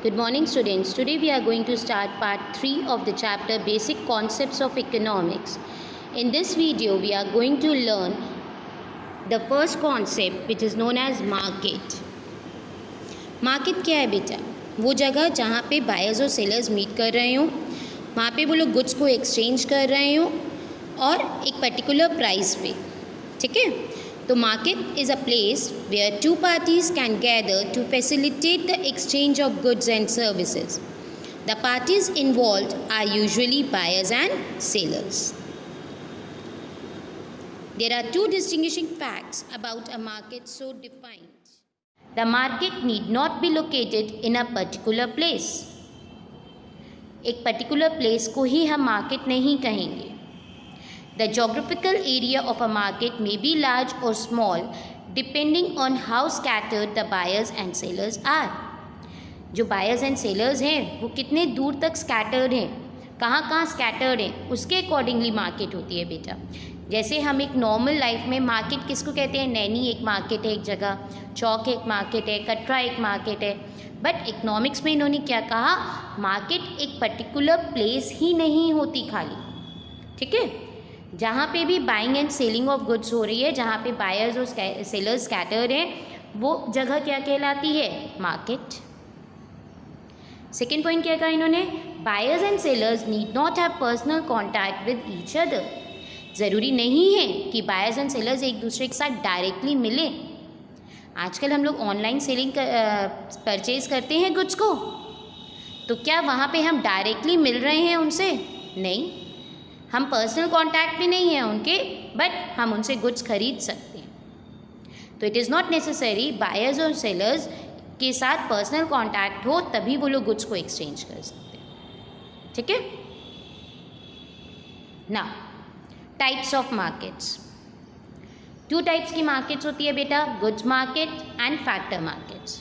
Good morning, students. Today we are going to start part 3 of the chapter Basic Concepts of Economics. In this video, we are going to learn the first concept, which is known as market. Market क्या है बेटा? वो जगह जहाँ पे buyers और sellers meet कर रहे हों, वहाँ पे वो लोग गुड्स को एक्सचेंज कर रहे हों और एक पर्टिकुलर प्राइस पे, ठीक है? तो market is a place where two parties can gather to facilitate the exchange of goods and services. The parties involved are usually buyers and sellers. There are two distinguishing facts about a market so defined. The market need not be located in a particular place. एक particular place को ही हम market नहीं कहेंगे. The geographical area of a market may be large or small depending on how scattered the buyers and sellers are. जो buyers and sellers हैं वो कितने दूर तक scattered हैं, कहाँ कहाँ scattered हैं, उसके accordingly market होती है बेटा. जैसे हम एक नॉर्मल लाइफ में मार्केट किसको कहते हैं? नैनी एक मार्केट है, एक जगह चौक एक मार्केट है, कटरा एक मार्केट है. बट इकोनॉमिक्स में इन्होंने क्या कहा? मार्केट एक पर्टिकुलर प्लेस ही नहीं होती खाली, ठीक है? जहाँ पे भी buying and selling of goods हो रही है, जहाँ पे बायर्स और सेलर्स स्कैटर्ड हैं, वो जगह क्या कहलाती है? मार्केट. सेकेंड पॉइंट क्या कहा इन्होंने? Buyers and sellers need not have personal contact with each other. ज़रूरी नहीं है कि बायर्स एंड सेलर्स एक दूसरे के साथ डायरेक्टली मिलें. आजकल हम लोग ऑनलाइन सेलिंग परचेज करते हैं गुड्स को, तो क्या वहाँ पे हम डायरेक्टली मिल रहे हैं उनसे? नहीं, हम पर्सनल कांटेक्ट भी नहीं है उनके, बट हम उनसे गुड्स खरीद सकते हैं. तो it is not necessary buyers और सेलर्स के साथ पर्सनल कांटेक्ट हो तभी वो लोग गुड्स को एक्सचेंज कर सकते हैं, ठीक है? ना types of markets. Two types की मार्केट्स होती है बेटा, goods market and factor markets.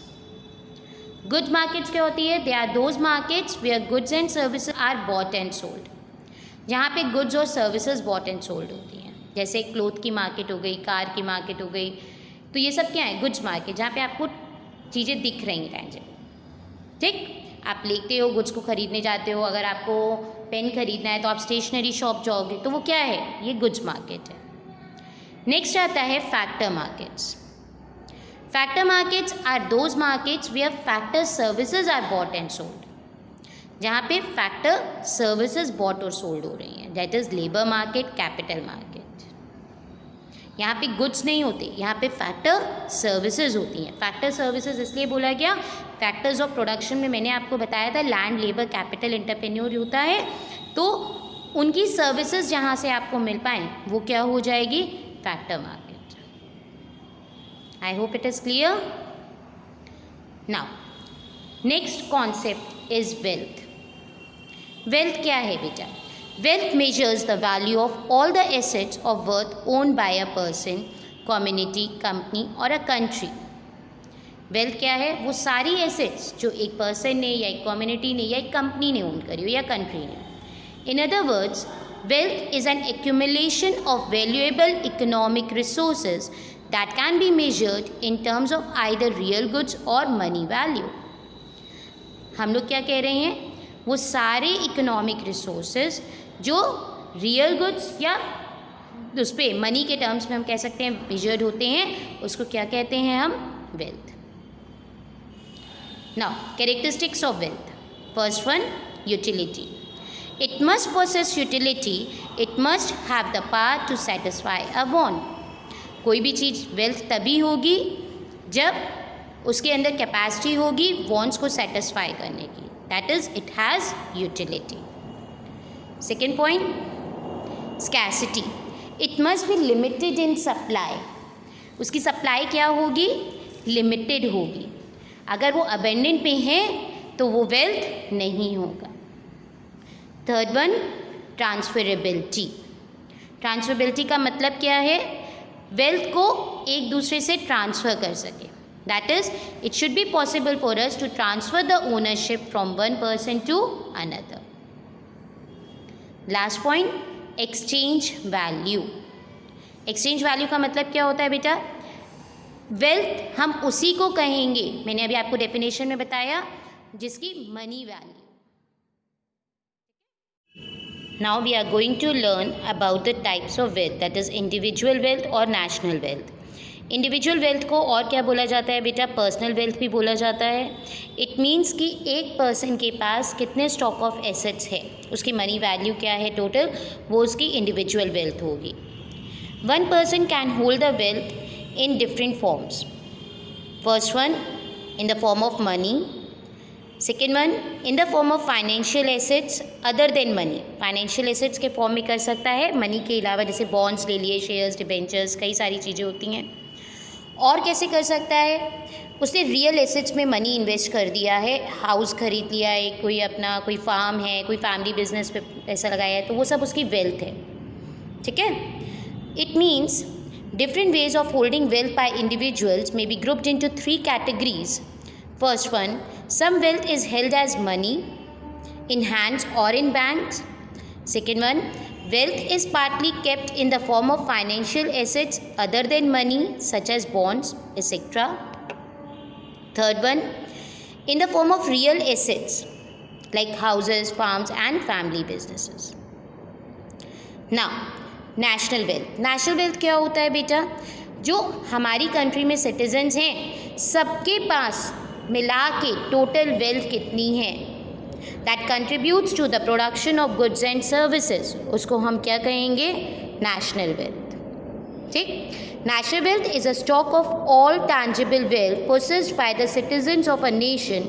Goods markets क्या होती है? They are those markets where goods and services are bought and sold. जहाँ पे गुड्स और सर्विसेज बॉट एंड सोल्ड होती हैं, जैसे क्लोथ की मार्केट हो गई, कार की मार्केट हो गई. तो ये सब क्या है? गुड्स मार्केट, जहाँ पे आपको चीज़ें दिख रही हैं टैंजिबल, ठीक? आप लेते हो, गुड्स को खरीदने जाते हो. अगर आपको पेन खरीदना है तो आप स्टेशनरी शॉप जाओगे, तो वो क्या है? ये गुड्स मार्केट है. नेक्स्ट आता है factor markets. Factor markets are those markets where factor services are bought and sold. जहाँ पे फैक्टर सर्विसेज बॉट और सोल्ड हो रही हैं, that is labour market, capital market. यहाँ पे गुड्स नहीं होते, यहाँ पे फैक्टर सर्विसेज होती हैं. फैक्टर सर्विसेज इसलिए बोला गया, फैक्टर्स ऑफ प्रोडक्शन में मैंने आपको बताया था लैंड, लेबर, कैपिटल, एंटरप्रेन्योर होता है. तो उनकी सर्विसेज जहाँ से आपको मिल पाएँ वो क्या हो जाएगी? Factor market. I hope it is clear. Now next concept is wealth. Wealth क्या है बेटा? Wealth measures the value of all the assets of worth owned by a person, community, company और अ कंट्री. वेल्थ क्या है? वो सारी assets जो एक पर्सन ने या एक कम्युनिटी ने या एक कंपनी ने ओन करी हो या कंट्री ने. In other words, wealth is an accumulation of valuable economic resources that can be measured in terms of either real goods or money value. हम लोग क्या कह रहे हैं? वो सारे इकोनॉमिक रिसोर्सेज जो रियल गुड्स या उस पर मनी के टर्म्स में हम कह सकते हैं मेजर्ड होते हैं, उसको क्या कहते हैं हम? Wealth. Now characteristics of wealth. First one, utility. It must possess utility. It must have the power to satisfy a want. कोई भी चीज़ वेल्थ तभी होगी जब उसके अंदर कैपेसिटी होगी वॉन्ट्स को सेटिस्फाई करने की. That is it has utility. Second point, scarcity. It must be limited in supply. उसकी सप्लाई क्या होगी? लिमिटेड होगी. अगर वो अबेंडेंट पे है तो वो वेल्थ नहीं होगा. Third one, transferability. ट्रांसफरेबिलिटी का मतलब क्या है? वेल्थ को एक दूसरे से ट्रांसफ़र कर सके. That is it should be possible for us to transfer the ownership from one person to another. Last point, exchange value. Exchange value का मतलब क्या होता है बेटा? वेल्थ हम उसी को कहेंगे, मैंने अभी आपको डेफिनेशन में बताया, जिसकी money value. Now we are going to learn about the types of wealth, that is individual wealth और national wealth. इंडिविजुअल वेल्थ को और क्या बोला जाता है बेटा? पर्सनल वेल्थ भी बोला जाता है। इट मीन्स कि एक पर्सन के पास कितने स्टॉक ऑफ एसेट्स है, उसकी मनी वैल्यू क्या है टोटल, वो उसकी इंडिविजुअल वेल्थ होगी। One person can hold the wealth in different forms. First one in the form of money, second one in the form of financial assets other than money. Financial assets के form में कर सकता है money के अलावा, जैसे bonds ले लिए, शेयर्स, डिबेंचर्स, कई सारी चीज़ें होती हैं। और कैसे कर सकता है? उसने रियल एसेट्स में मनी इन्वेस्ट कर दिया है, हाउस खरीद लिया है, कोई अपना कोई फार्म है, कोई फैमिली बिजनेस पे पैसा लगाया है, तो वो सब उसकी वेल्थ है। ठीक है? It means different ways of holding wealth bye individuals may be grouped into 3 categories. First one, some wealth is held as money in hands or in banks. Second one, wealth is partly kept in the form of financial assets other than money such as bonds, etc. Third one, in the form of real assets like houses, farms and family businesses. Now, national wealth. National wealth क्या होता है बेटा? जो हमारी country में citizens हैं सबके पास मिला के टोटल वेल्थ कितनी है, that contributes to the production of goods and services, उसको हम क्या कहेंगे? National wealth. ठीक? National wealth is a stock of all tangible wealth possessed by the citizens of a nation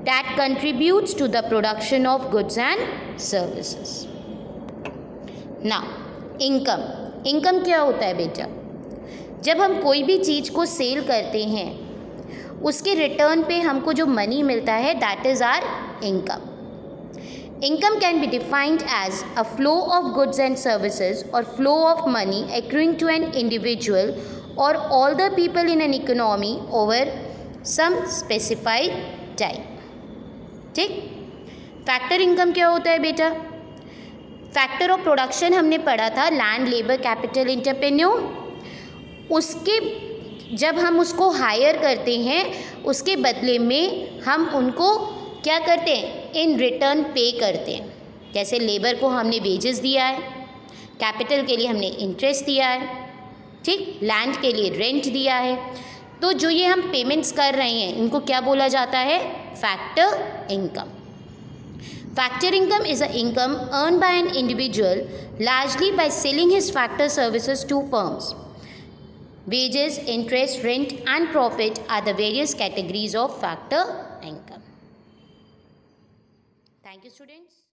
that contributes to the production of goods and services. Now income. Income क्या होता है बेटा? जब हम कोई भी चीज़ को सेल करते हैं उसके रिटर्न पे हमको जो मनी मिलता है, that is our income. Income can be defined as a flow of goods and services और flow of money accruing to an individual और all the people in an economy over some specified time. ठीक? Factor income क्या होता है बेटा? Factor of production हमने पढ़ा था, लैंड, लेबर, कैपिटल, एंटरप्रेन्योर। उसके जब हम उसको हायर करते हैं उसके बदले में हम उनको क्या करते हैं? इन रिटर्न पे करते हैं। जैसे लेबर को हमने वेजेस दिया है, कैपिटल के लिए हमने इंटरेस्ट दिया है, ठीक, लैंड के लिए रेंट दिया है। तो जो ये हम पेमेंट्स कर रहे हैं इनको क्या बोला जाता है? Factor income. Factor income is an income earned by an individual largely by selling his factor services to firms. Wages, interest, rent and profit are the various categories of factor income. Thank you, students.